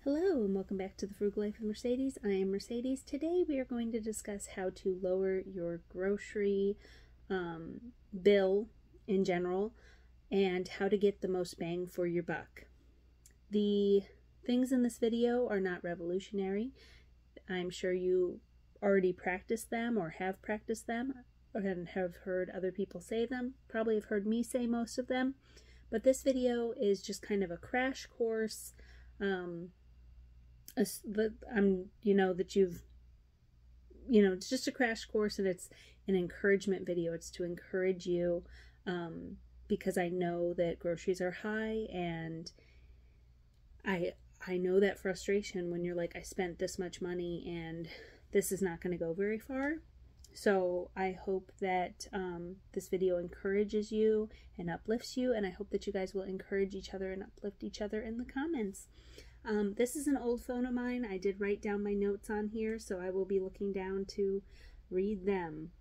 Hello and welcome back to the Frugal Life with Mercedes. I am Mercedes. Today we are going to discuss how to lower your grocery bill in general and how to get the most bang for your buck. The things in this video are not revolutionary. I'm sure you already practiced them or have practiced them and have heard other people say them. Probably have heard me say most of them. But this video is just kind of a crash course. It's just a crash course, and it's an encouragement video. It's to encourage you, because I know that groceries are high, and I know that frustration when you're like, I spent this much money and this is not going to go very far. So I hope that this video encourages you and uplifts you, and I hope that you guys will encourage each other and uplift each other in the comments. This is an old phone of mine. I did write down my notes on here, so I will be looking down to read them.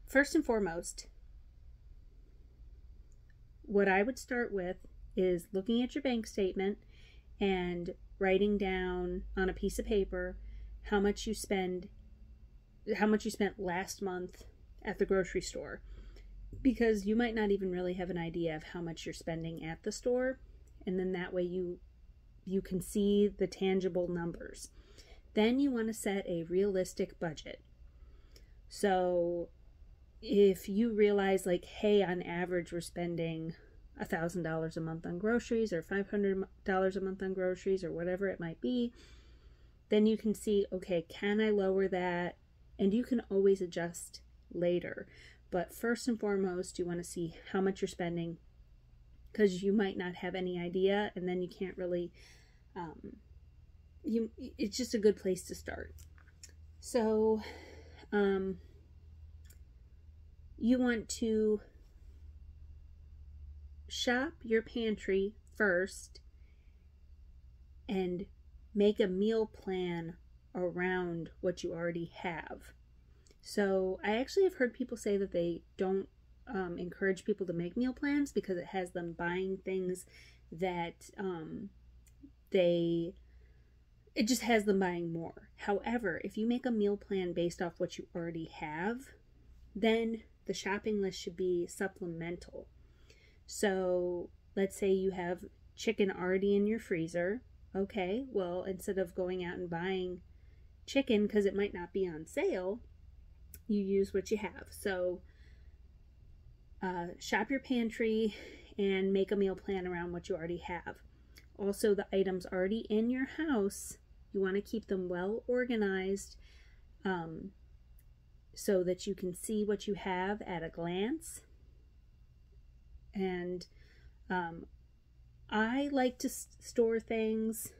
First and foremost, what I would start with is looking at your bank statement and writing down on a piece of paper how much you spent last month at the grocery store, because you might not even really have an idea of how much you're spending at the store, and then that way you can see the tangible numbers. Then you want to set a realistic budget. So if you realize, like, hey, on average we're spending $1,000 a month on groceries, or $500 a month on groceries, or whatever it might be, then you can see, okay, can I lower that? And you can always adjust later. But first and foremost, you want to see how much you're spending, because you might not have any idea, and then you can't really, it's just a good place to start. So, you want to shop your pantry first and make a meal plan around what you already have. So I actually have heard people say that they don't encourage people to make meal plans because it has them buying things that it just has them buying more. However, if you make a meal plan based off what you already have, then the shopping list should be supplemental. So let's say you have chicken already in your freezer. Okay, well, instead of going out and buying chicken because it might not be on sale, you use what you have. So shop your pantry and make a meal plan around what you already have. Also, the items already in your house, you want to keep them well organized, so that you can see what you have at a glance. And I like to store things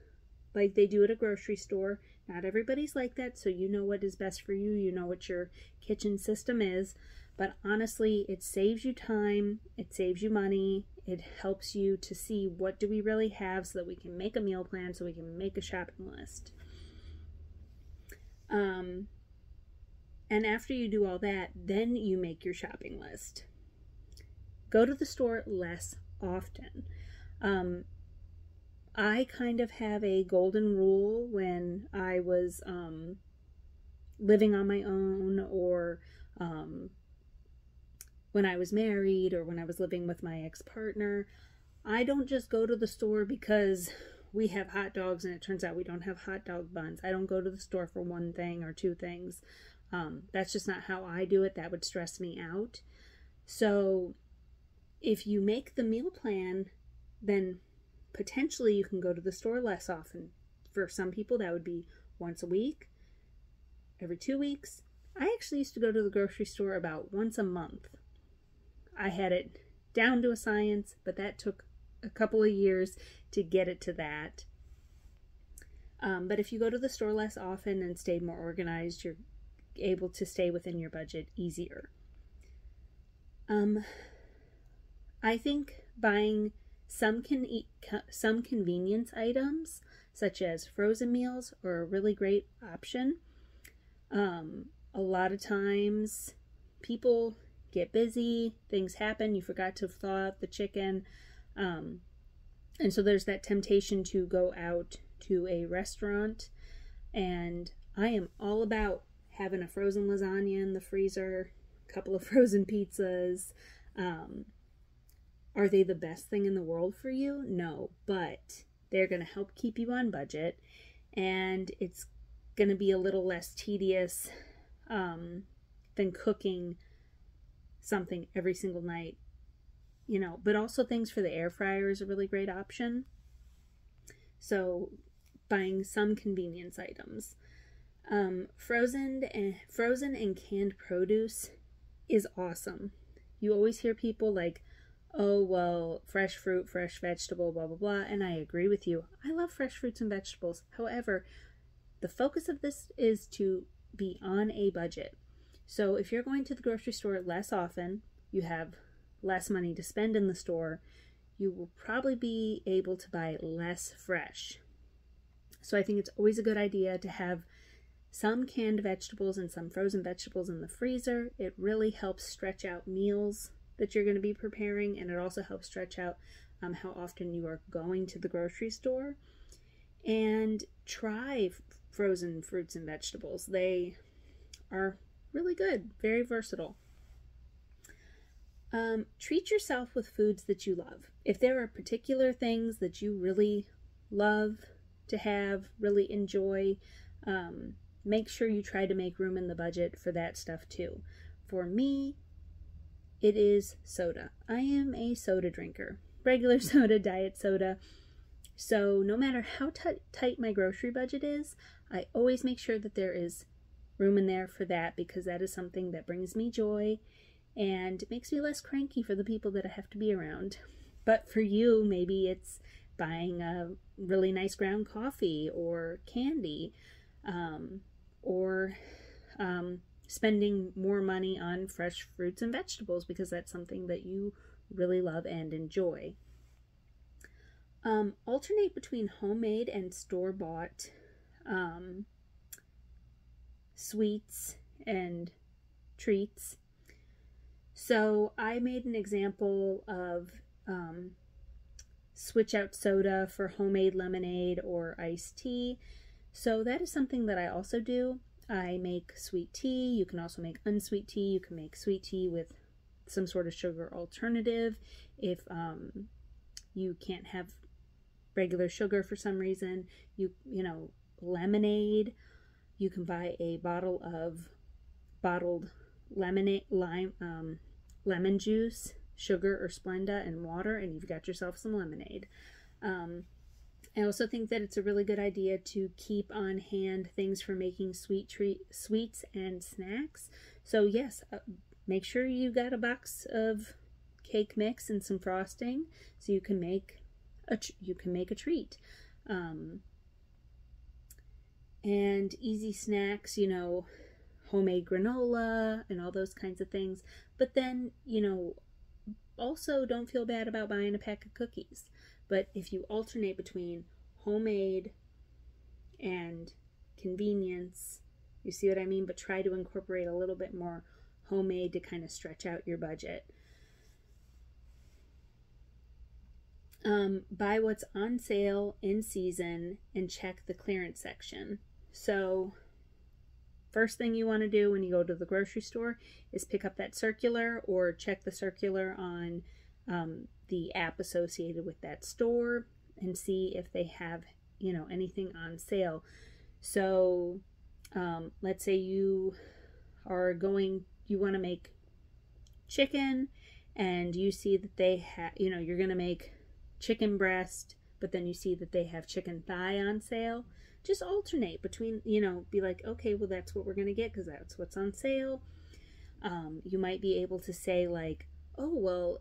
like they do at a grocery store. Not everybody's like that, so you know what is best for you. You know what your kitchen system is. But honestly, it saves you time, it saves you money, it helps you to see what do we really have so that we can make a meal plan, so we can make a shopping list. And after you do all that, then you make your shopping list. Go to the store less often. I kind of have a golden rule when I was living on my own, or when I was married, or when I was living with my ex-partner. I don't just go to the store because we have hot dogs and it turns out we don't have hot dog buns. I don't go to the store for one thing or two things. That's just not how I do it. That would stress me out. So if you make the meal plan, then potentially you can go to the store less often. For some people, that would be once a week, every 2 weeks. I actually used to go to the grocery store about once a month. I had it down to a science, but that took a couple of years to get it to that. But if you go to the store less often and stay more organized, you're able to stay within your budget easier. I think buying some convenience items, such as frozen meals, are a really great option. A lot of times people get busy, things happen, you forgot to thaw out the chicken, and so there's that temptation to go out to a restaurant, and I am all about having a frozen lasagna in the freezer, a couple of frozen pizzas. Are they the best thing in the world for you? No, but they're going to help keep you on budget, and it's going to be a little less tedious than cooking something every single night, but also things for the air fryer is a really great option. So buying some convenience items. Frozen and canned produce is awesome. You always hear people like, oh, well, fresh fruit, fresh vegetable, blah, blah, blah. And I agree with you. I love fresh fruits and vegetables. However, the focus of this is to be on a budget. So if you're going to the grocery store less often, you have less money to spend in the store, you will probably be able to buy less fresh. So I think it's always a good idea to have some canned vegetables and some frozen vegetables in the freezer. It really helps stretch out meals that you're going to be preparing, and it also helps stretch out how often you are going to the grocery store. And try frozen fruits and vegetables. They are really good, very versatile. Treat yourself with foods that you love. If there are particular things that you really love to have, really enjoy, make sure you try to make room in the budget for that stuff too. For me, it is soda. I am a soda drinker. Regular soda, diet soda. So no matter how tight my grocery budget is, I always make sure that there is room in there for that, because that is something that brings me joy and makes me less cranky for the people that I have to be around. But for you, maybe it's buying a really nice ground coffee or candy, or spending more money on fresh fruits and vegetables because that's something that you really love and enjoy. Alternate between homemade and store-bought sweets and treats. So I made an example of switch out soda for homemade lemonade or iced tea. So that is something that I also do. I make sweet tea. You can also make unsweet tea. You can make sweet tea with some sort of sugar alternative. If you can't have regular sugar for some reason, you know, lemonade. You can buy a bottle of bottled lemon juice, sugar or Splenda, and water, and you've got yourself some lemonade. I also think that it's a really good idea to keep on hand things for making sweets and snacks. So yes, make sure you got a box of cake mix and some frosting, so you can make a treat. And easy snacks, you know, homemade granola and all those kinds of things. But then, you know, also don't feel bad about buying a pack of cookies. But if you alternate between homemade and convenience, you see what I mean? But try to incorporate a little bit more homemade to kind of stretch out your budget. Buy what's on sale in season and check the clearance section. So first thing you want to do when you go to the grocery store is pick up that circular or check the circular on the app associated with that store and see if they have, you know, anything on sale. So let's say you want to make chicken and you see that they have, you know, you're going to make chicken breast, but then you see that they have chicken thigh on sale. Just alternate between, you know, be like, okay, well, that's what we're going to get because that's what's on sale. You might be able to say like, oh, well,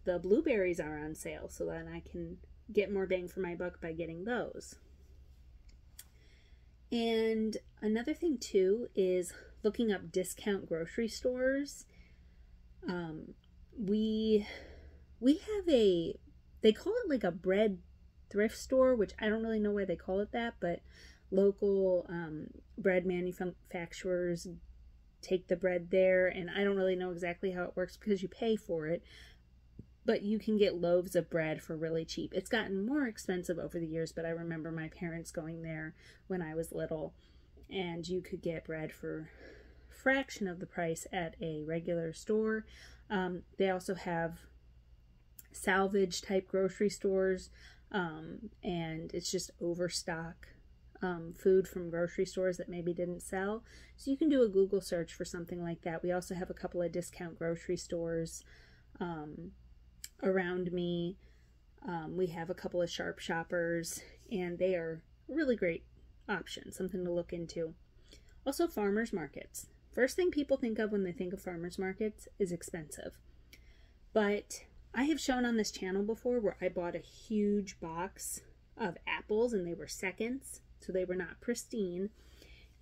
the blueberries are on sale, so then I can get more bang for my buck by getting those. And another thing too is looking up discount grocery stores. We have they call it like a bread thrift store, which I don't really know why they call it that, but local bread manufacturers take the bread there, and I don't really know exactly how it works because you pay for it. but you can get loaves of bread for really cheap. It's gotten more expensive over the years, but I remember my parents going there when I was little, and you could get bread for a fraction of the price at a regular store. They also have salvage type grocery stores, and it's just overstock food from grocery stores that maybe didn't sell. So you can do a Google search for something like that. We also have a couple of discount grocery stores around me. We have a couple of Sharp Shoppers, and they are really great options, something to look into. Also, farmers markets. First thing people think of when they think of farmers markets is expensive. But I have shown on this channel before where I bought a huge box of apples, and they were seconds, so they were not pristine,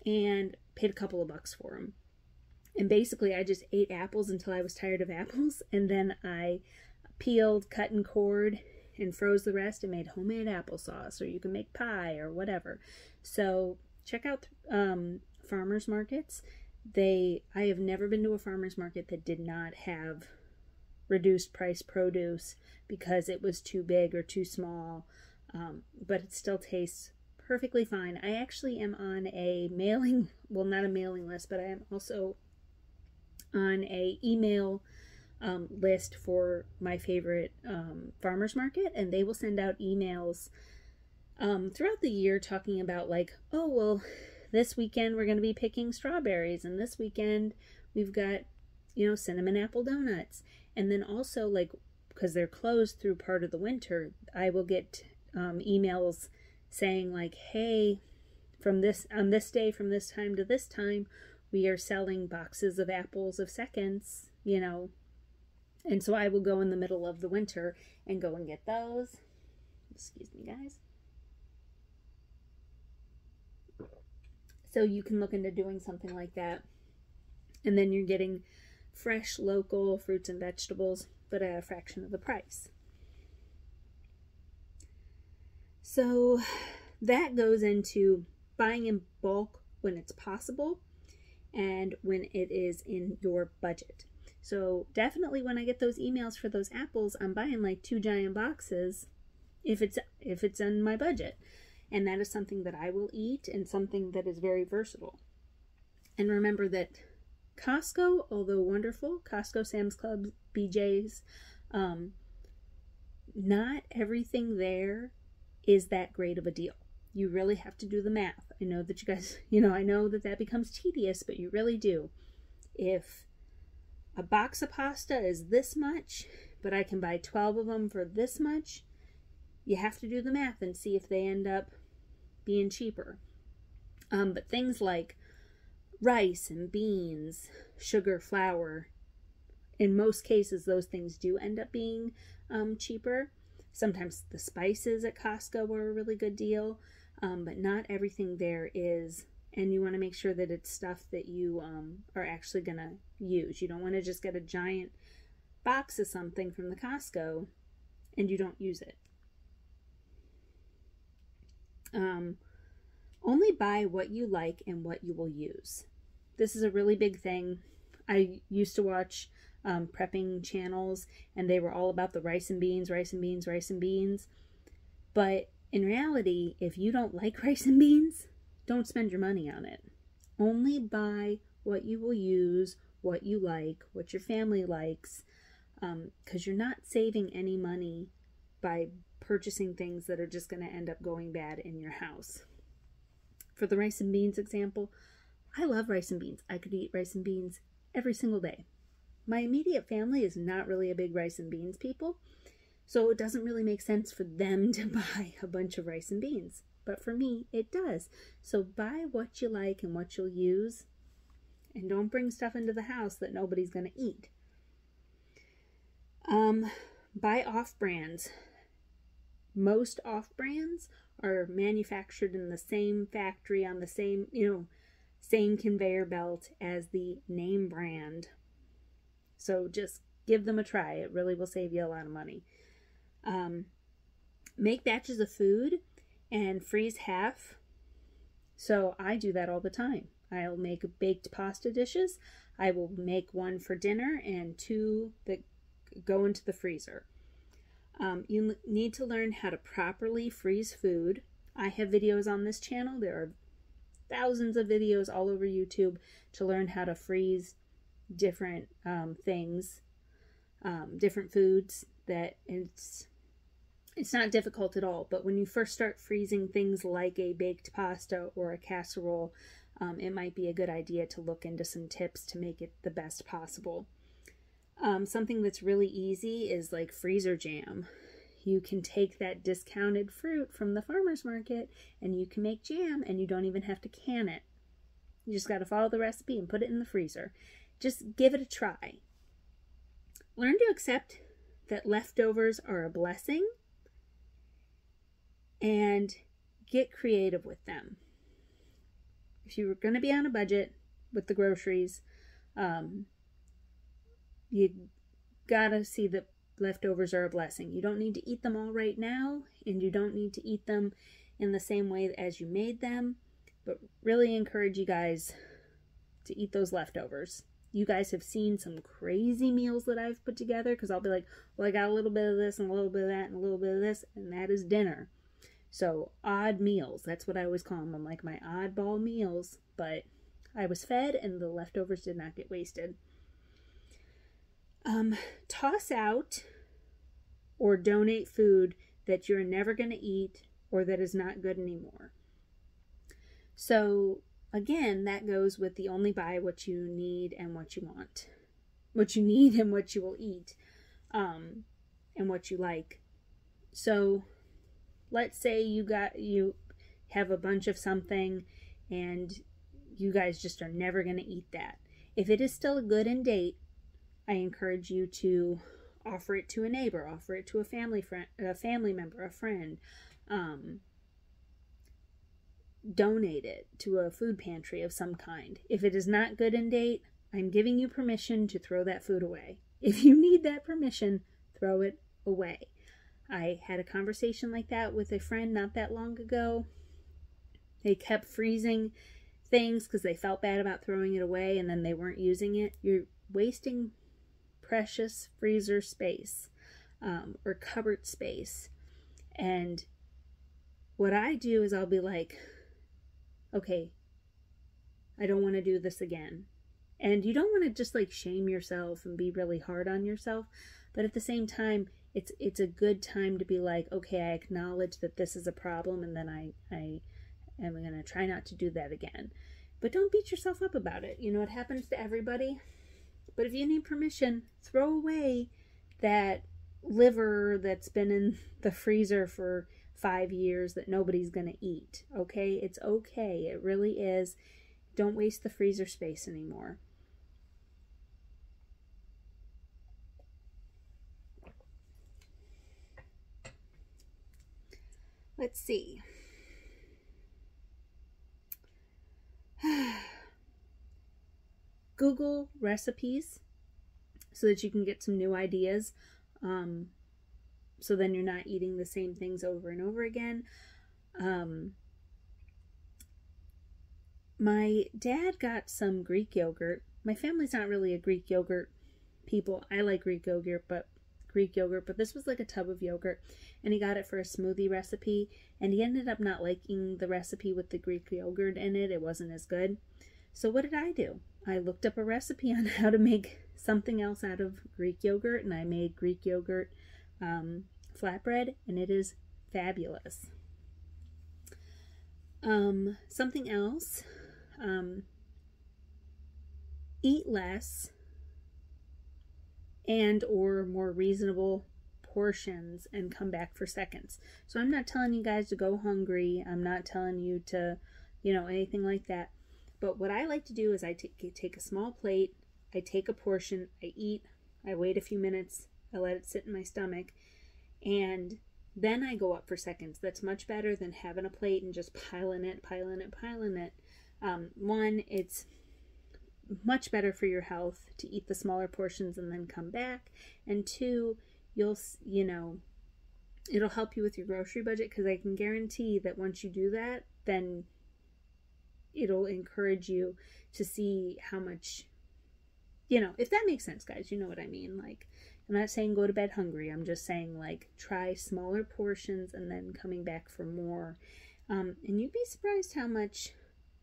and paid a couple of bucks for them. And basically I just ate apples until I was tired of apples, and then I peeled, cut and cored, and froze the rest and made homemade applesauce, or you can make pie or whatever. So check out farmers markets. I have never been to a farmers market that did not have reduced price produce because it was too big or too small, but it still tastes perfectly fine. I actually am on a mailing, well, not a mailing list, but I am also on a email list for my favorite farmers market, and they will send out emails throughout the year talking about, like, oh, well, this weekend we're going to be picking strawberries, and this weekend we've got, you know, cinnamon apple donuts. And then also, like, because they're closed through part of the winter, I will get emails saying, like, hey, on this day, from this time to this time, we are selling boxes of apples of seconds, you know. And so I will go in the middle of the winter and go and get those. Excuse me, guys. So you can look into doing something like that. And then you're getting fresh, local fruits and vegetables, but at a fraction of the price. So that goes into buying in bulk when it's possible and when it is in your budget. So definitely when I get those emails for those apples, I'm buying like 2 giant boxes if it's in my budget. And that is something that I will eat and something that is very versatile. And remember that Costco, although wonderful, Costco, Sam's Club, BJ's, not everything there is that great of a deal. You really have to do the math. I know that you guys, I know that becomes tedious, but you really do. If a box of pasta is this much, but I can buy 12 of them for this much, you have to do the math and see if they end up being cheaper. But things like rice and beans, sugar, flour, in most cases those things do end up being cheaper. Sometimes the spices at Costco are a really good deal, but not everything there is, and you want to make sure that it's stuff that you are actually going to use. You don't want to just get a giant box of something from the Costco and you don't use it. Only buy what you like and what you will use. This is a really big thing. I used to watch prepping channels, and they were all about the rice and beans, rice and beans, rice and beans. But in reality, if you don't like rice and beans, don't spend your money on it. Only buy what you will use, what you like, what your family likes, because you're not saving any money by purchasing things that are just going to end up going bad in your house. For the rice and beans example, I love rice and beans. I could eat rice and beans every single day. My immediate family is not really a big rice and beans people, so it doesn't really make sense for them to buy a bunch of rice and beans. But for me, it does. So buy what you like and what you'll use, and don't bring stuff into the house that nobody's going to eat. Buy off-brands. Most off-brands are manufactured in the same factory on the same, same conveyor belt as the name brand. So just give them a try. It really will save you a lot of money. Make batches of food and freeze half. So I do that all the time. I'll make baked pasta dishes. I will make one for dinner and 2 that go into the freezer. You need to learn how to properly freeze food. I have videos on this channel. There are thousands of videos all over YouTube to learn how to freeze different things, different foods. That it's not difficult at all. But when you first start freezing things like a baked pasta or a casserole, it might be a good idea to look into some tips to make it the best possible. Something that's really easy is like freezer jam. You can take that discounted fruit from the farmer's market and you can make jam, and you don't even have to can it. You just got to follow the recipe and put it in the freezer. Just give it a try. Learn to accept that leftovers are a blessing and get creative with them. If you're going to be on a budget with the groceries, you gotta see that leftovers are a blessing. You don't need to eat them all right now, and you don't need to eat them in the same way as you made them, but really encourage you guys to eat those leftovers. You guys have seen some crazy meals that I've put together, because I'll be like, well, I got a little bit of this and a little bit of that and a little bit of this, and that is dinner. So odd meals, that's what I always call them. I'm like my oddball meals, but I was fed and the leftovers did not get wasted. Toss out or donate food that you're never going to eat or that is not good anymore. So again, that goes with the only buy what you need and what you want. What you need and what you will eat, and what you like. So let's say you have a bunch of something and you guys just are never going to eat that. If it is still a good and date, I encourage you to offer it to a neighbor, offer it to a family member, a friend. Donate it to a food pantry of some kind. If it is not good and date, I'm giving you permission to throw that food away. If you need that permission, throw it away. I had a conversation like that with a friend not that long ago. They kept freezing things because they felt bad about throwing it away, and then they weren't using it. You're wasting precious freezer space, or cupboard space. And what I do is I'll be like, okay, I don't want to do this again. And you don't want to just like shame yourself and be really hard on yourself, but at the same time, it's a good time to be like, okay, I acknowledge that this is a problem, and then I am going to try not to do that again. But don't beat yourself up about it. You know, it happens to everybody. But if you need permission, throw away that liver that's been in the freezer for 5 years that nobody's going to eat. Okay? It's okay. It really is. Don't waste the freezer space anymore. Let's see. Google recipes so that you can get some new ideas. So then you're not eating the same things over and over again. My dad got some Greek yogurt. My family's not really a Greek yogurt people. I like Greek yogurt, but this was like a tub of yogurt, and he got it for a smoothie recipe, and he ended up not liking the recipe with the Greek yogurt in it. It wasn't as good. So what did I do? I looked up a recipe on how to make something else out of Greek yogurt, and I made Greek yogurt flatbread, and it is fabulous. Something else, eat less and or more reasonable portions and come back for seconds. So I'm not telling you guys to go hungry. I'm not telling you to, anything like that. But what I like to do is I take a small plate, I take a portion, I eat, I wait a few minutes, I let it sit in my stomach, and then I go up for seconds. That's much better than having a plate and just piling it. One, it's much better for your health to eat the smaller portions and then come back. And two, it'll help you with your grocery budget, because I can guarantee that once you do that, then it'll encourage you to see how much, if that makes sense, guys, you know what I mean? Like, I'm not saying go to bed hungry. I'm just saying, like, try smaller portions and then coming back for more. And you'd be surprised how much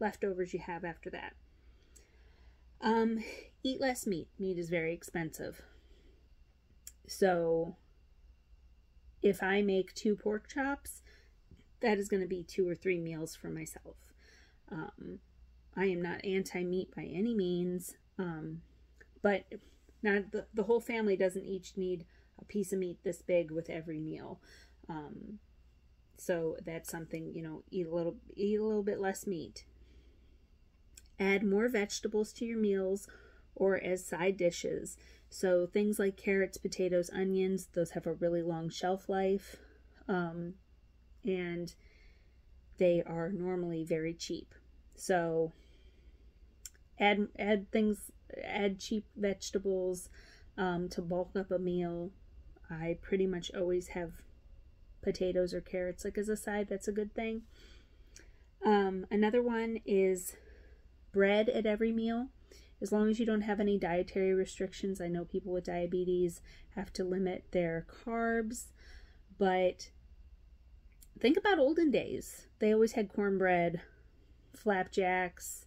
leftovers you have after that. Eat less meat. Meat is very expensive. So if I make 2 pork chops, that is going to be 2 or 3 meals for myself. I am not anti-meat by any means, but not the whole family doesn't each need a piece of meat this big with every meal. So that's something, you know, eat a little bit less meat. Add more vegetables to your meals or as side dishes. So things like carrots, potatoes, onions, those have a really long shelf life. And they are normally very cheap. So add cheap vegetables to bulk up a meal. I pretty much always have potatoes or carrots like as a side. That's a good thing. Another one is bread at every meal. As long as you don't have any dietary restrictions. I know people with diabetes have to limit their carbs, but think about olden days. They always had cornbread, flapjacks,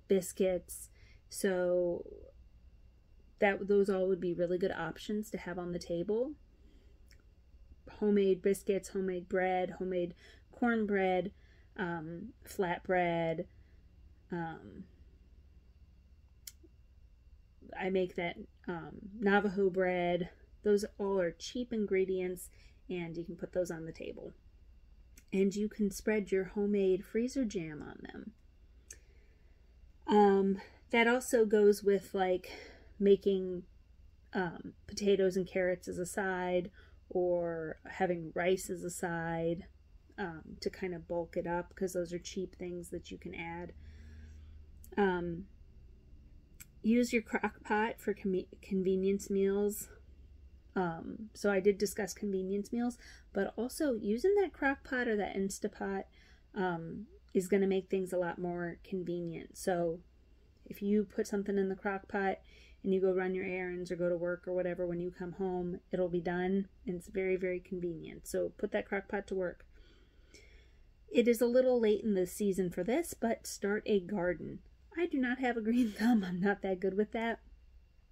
biscuits. So those all would be really good options to have on the table. Homemade biscuits, homemade bread, homemade cornbread, flatbread. I make that Navajo bread. Those all are cheap ingredients, and you can put those on the table. And you can spread your homemade freezer jam on them. That also goes with like making potatoes and carrots as a side, or having rice as a side to kind of bulk it up, because those are cheap things that you can add. Use your crock pot for convenience meals. So I did discuss convenience meals, but also using that crock pot or that Instapot is going to make things a lot more convenient. So if you put something in the crock pot and you go run your errands or go to work or whatever, when you come home, it'll be done, and it's very, very convenient. So put that crock pot to work. It is a little late in the season for this, but start a garden. I do not have a green thumb. I'm not that good with that.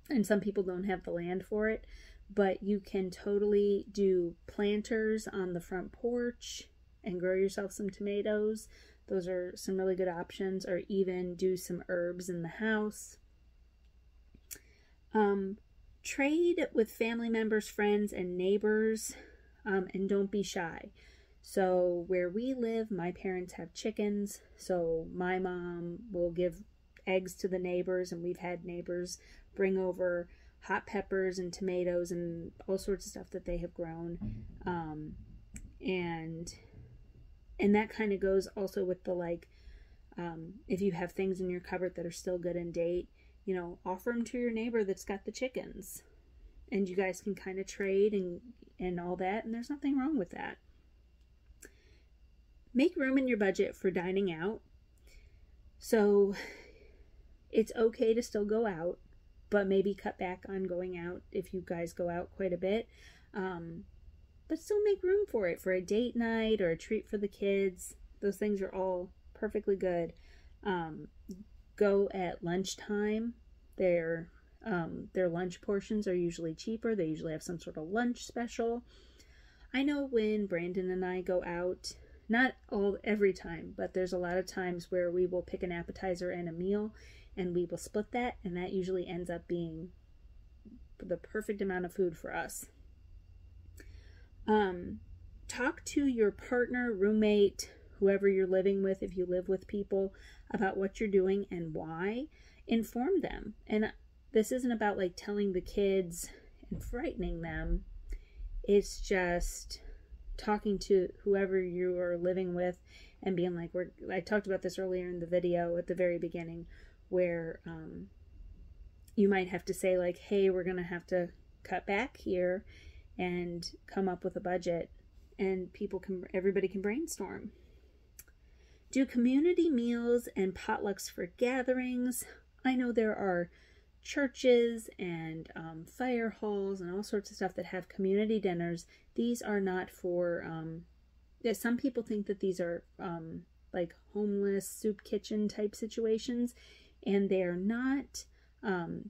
And some people don't have the land for it. But you can totally do planters on the front porch and grow yourself some tomatoes. Those are some really good options. Or even do some herbs in the house. Trade with family members, friends, and neighbors. And don't be shy. So where we live, my parents have chickens. So my mom will give eggs to the neighbors, and we've had neighbors bring over hot peppers and tomatoes and all sorts of stuff that they have grown. And that kind of goes also with the, like, if you have things in your cupboard that are still good in date, you know, offer them to your neighbor that's got the chickens, and you guys can kind of trade and all that, and there's nothing wrong with that. Make room in your budget for dining out. So it's okay to still go out, but maybe cut back on going out if you guys go out quite a bit. But still make room for it, for a date night or a treat for the kids. Those things are all perfectly good. Go at lunchtime. Their lunch portions are usually cheaper. They usually have some sort of lunch special. I know when Brandon and I go out, not every time, but there's a lot of times where we will pick an appetizer and a meal, and we will split that, and that usually ends up being the perfect amount of food for us. Talk to your partner, roommate, whoever you're living with, if you live with people, about what you're doing and why. Inform them. And this isn't about like telling the kids and frightening them. It's just talking to whoever you are living with and being like, I talked about this earlier in the video at the very beginning, where you might have to say like, hey, we're going to have to cut back here and come up with a budget, and everybody can brainstorm. Do community meals and potlucks for gatherings. I know there are churches and fire halls and all sorts of stuff that have community dinners. These are not for, some people think that these are like homeless soup kitchen type situations, and they are not.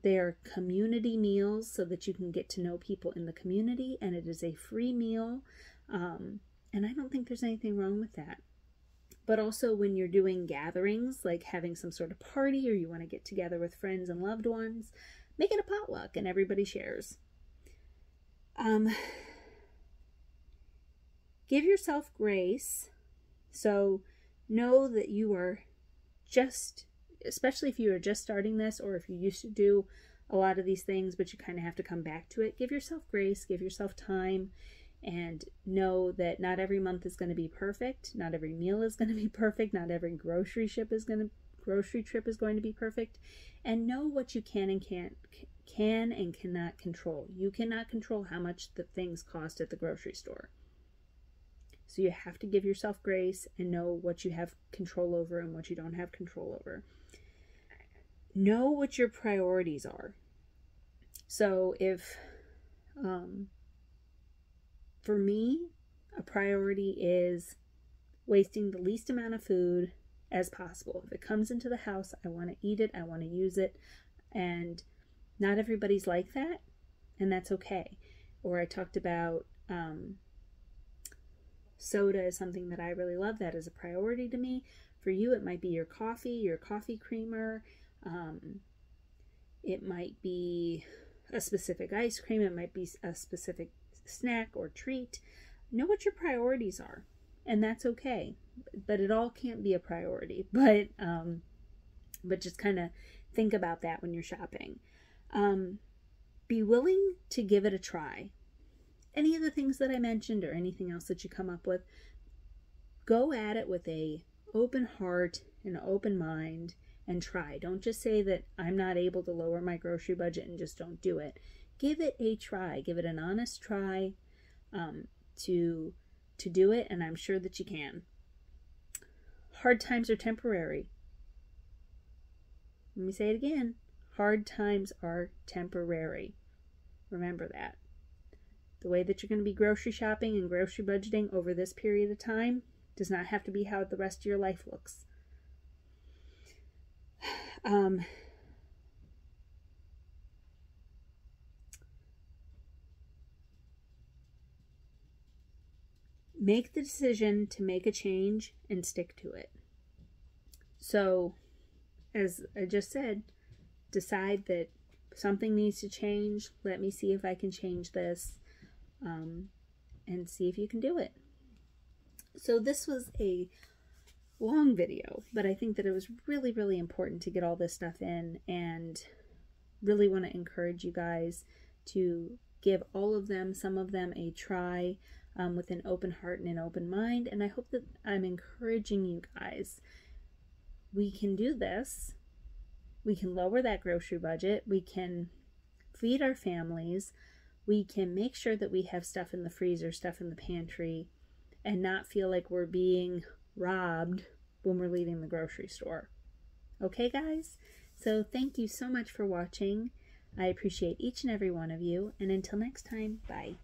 They are community meals so that you can get to know people in the community, and it is a free meal. And I don't think there's anything wrong with that. But also when you're doing gatherings, like having some sort of party, or you want to get together with friends and loved ones, make it a potluck and everybody shares. Give yourself grace. So know that you are just, especially if you are just starting this, or if you used to do a lot of these things, but you kind of have to come back to it. Give yourself grace, give yourself time, and know that not every month is going to be perfect. Not every meal is going to be perfect. Not every grocery trip is going to be perfect. And know what you can and cannot control. You cannot control how much the things cost at the grocery store. So you have to give yourself grace and know what you have control over and what you don't have control over. Know what your priorities are. So if, for me, a priority is wasting the least amount of food as possible. If it comes into the house, I want to eat it, I want to use it, and not everybody's like that, and that's okay. Or I talked about soda is something that I really love. That is a priority to me. For you, it might be your coffee creamer. It might be a specific ice cream. It might be a specific snack or treat. Know what your priorities are, and that's okay. But it all can't be a priority. But just kind of think about that when you're shopping. Be willing to give it a try. Any of the things that I mentioned or anything else that you come up with, go at it with a open heart and an open mind and try. Don't just say that I'm not able to lower my grocery budget and just don't do it. Give it a try. Give it an honest try to do it, and I'm sure that you can. Hard times are temporary. Let me say it again. Hard times are temporary. Remember that. The way that you're going to be grocery shopping and grocery budgeting over this period of time does not have to be how the rest of your life looks. Make the decision to make a change and stick to it. So, as I just said, decide that something needs to change. Let me see if I can change this, and see if you can do it. So this was a long video, but I think that it was really, really important to get all this stuff in, and really want to encourage you guys to give all of them, some of them, a try with an open heart and an open mind. And I hope that I'm encouraging you guys. We can do this. We can lower that grocery budget. We can feed our families. We can make sure that we have stuff in the freezer, stuff in the pantry, and not feel like we're being robbed when we're leaving the grocery store. Okay, guys? So thank you so much for watching. I appreciate each and every one of you. And until next time, bye.